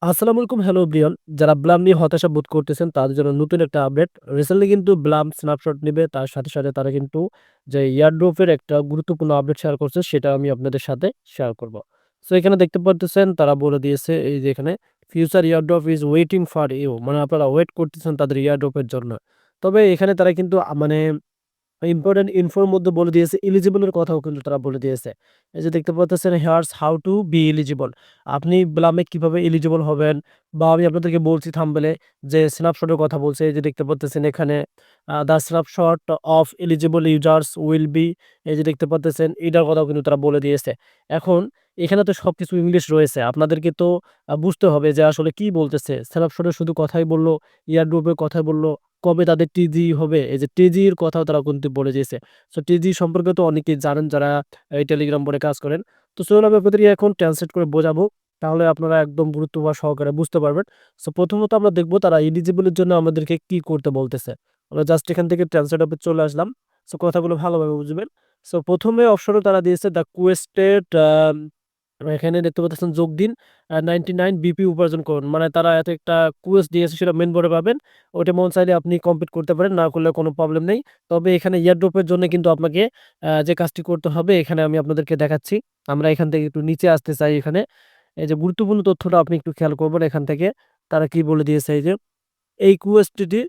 আসসালামু আলাইকুম। Hello Brian. যারা ব্লাম নিয়ে হতাশা বোধ করতেছেন তাদের জন্য নতুন একটা আপডেট। রিসেন্টলি কিন্তু ব্লাম স্ন্যাপশট নিবে। তার সাথে তারা কিন্তু যে এয়ারড্রপ এর একটা গুরুত্বপূর্ণ আপডেট শেয়ার করছে সেটা আমি আপনাদের সাথে শেয়ার করব। সো এখানে দেখতে পারতেছেন তারা বলে দিয়েছে এই যে এখানে feature AirDrop is waiting for you, মানে আপনারা ওয়েট করতেছেন তাদের এয়ারড্রপ এর জন্য। তবে এখানে তারা কিন্তু মানে ইম্পোর্টেন্ট ইনফোর মধ্যে বলে দিয়েছে এলিজিবল এর কথাও কিন্তু তারা বলে দিয়েছে। এই যে দেখতে পাচ্ছেন হিয়ারস হাউ টু বি এলিজিবল। আপনি ব্লামে কিভাবে এলিজিবল হবেন বা আমি আপনাদেরকে বলছি থাম্বনেলে যে স্ন্যাপশটের কথা বলছে। এই যে দেখতে পাচ্ছেন এখানে the snapshot of eligible users will be, এই যে দেখতে পাচ্ছেন এটার কথাও কিন্তু তারা বলে দিয়েছে। এখন এখানে তো সবকিছু ইংলিশ রয়েছে। আপনাদেরকে তো বুঝতে হবে যে আসলে কি বলতেছে। স্ন্যাপশটে শুধু কথাই বলল, এয়ারড্রপের কথাই বলল। কবে তাদের টিজি হবে? এই যে টিজির কথাও তারা কিন্তু বলে দিয়েছে। সো টিজি সম্পর্কে তো অনেকেই জানেন যারা এই টেলিগ্রাম বোর্ডে কাজ করেন। তো চলুন আমি আপনাদেরকে এখন ট্রান্সলেট করে বোঝাবো। তাহলে আপনারা একদম গুরুত্ব বা সহকারে বুঝতে পারবেন। সো প্রথমত আমরা দেখব তারা এলিজিবল এর জন্য আমাদেরকে কি করতে বলতেছে। আমরা জাস্ট এখান থেকে ট্রান্সলেট অফে চলে আসলাম। সো কথাগুলো ভালোভাবে বুঝবেন। সো ১ম এ অপশনে তারা দিয়েছে দ্য কোয়েস্টেড এখানে দেখতে পাচ্ছেন যোগ দিন 99 বিপি উপার্জন করুন। মানে তারা এত একটা কুয়েস্ট দিয়েছে সেটা মেইন বোর্ডে পাবেন। ওটা মন চাইলে আপনি কমপ্লিট করতে পারেন, না করলে কোনো প্রবলেম নেই। তবে এখানে এয়ারড্রপ এর জন্য কিন্তু আপনাকে যে কাজটি করতে হবে এখানে আমি আপনাদেরকে দেখাচ্ছি। আমরা এখান থেকে একটু নিচে আসতে চাই এখানে। এই যে গুরুত্বপূর্ণ তথ্যটা আপনি একটু খেয়াল করবেন এখান থেকে। তারা কি বলে দিয়েছে এই যে এই কুয়েস্টটি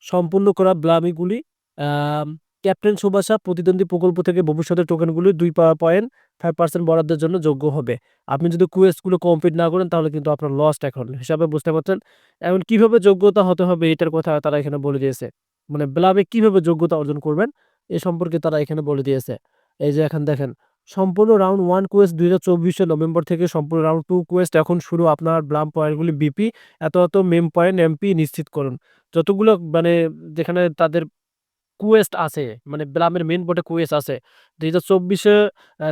সম্পূর্ণ করা ব্লামিগুলি আম ক্যাপ্টেন সুবাসা প্রতিদ্বন্দ্বী প্রকল্প থেকে ভবিষ্যতের টোকেনগুলি 2.5% বরাদ্দের জন্য যোগ্য হবে। আপনি যদি কুয়েস্ট গুলো কমপ্লিট না করেন তাহলে কিন্তু আপনার লস্ট এখন হিসাবে বুঝতে পারছেন। এখন কিভাবে যোগ্যতা হতে হবে এটার কথা তারা এখানে বলে দিয়েছে। মানে ব্লামে কিভাবে যোগ্যতা অর্জন করবেন এ সম্পর্কে তারা এখানে বলে দিয়েছে। এই যে এখন দেখেন সম্পূর্ণ রাউন্ড 1 কুয়েস্ট ২০২৪ এর নভেম্বর থেকে সম্পূর্ণ রাউন্ড 2 কুয়েস্ট এখন শুরু। আপনার ব্লাম পয়েন্টগুলি বিপি এত মেম পয়েন্ট এমপি নিশ্চিত করুন। যতগুলো মানে যেখানে তাদের কুয়েস্ট আছে, মানে ব্লামের মেইন বোর্ডে কুয়েস্ট আছে। ২০২৪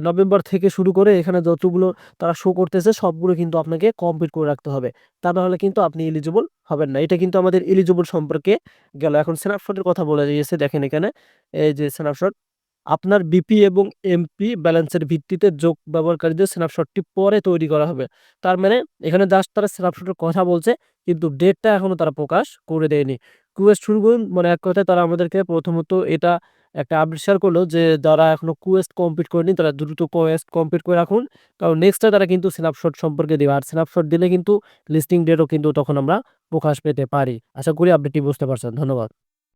নভেম্বর থেকে শুরু করে এখানে যতগুলো তারা শো করতেছে সবগুলো কিন্তু আপনাকে কমপ্লিট করে রাখতে হবে। তা না হলে কিন্তু আপনি এলিজিবল হবেন না। এটা কিন্তু আমাদের এলিজিবল সম্পর্কে গেল। এখন স্ন্যাপশটের কথা বলে দিয়েছে দেখেন এখানে। এই যে স্ন্যাপশট আপনার বিপি এবং এমপি ব্যালেন্সের ভিত্তিতে যোগ ব্যবহারকারীদের স্ন্যাপশটটি পরে তৈরি করা হবে। তার মানে এখানে জাস্ট তারা স্ন্যাপশটের কথা বলছে কিন্তু ডেটটা এখনো তারা প্রকাশ করে দেয়নি। কুয়েস্ট শুরু করুন, মানে এক কথায় তারা আমাদেরকে প্রথমত এটা একটা আপডেট শেয়ার করলো যে যারা এখনো কুয়েস্ট কমপ্লিট করেনি তারা দ্রুত কোয়েস্ট কমপ্লিট করে রাখুন। কারণ নেক্সটে তারা কিন্তু স্ন্যাপশট সম্পর্কে দিবে। আর স্ন্যাপশট দিলে কিন্তু লিস্টিং ডেটও কিন্তু তখন আমরা প্রকাশ পেতে পারি। আশা করি আপডেটটি বুঝতে পারছেন। ধন্যবাদ।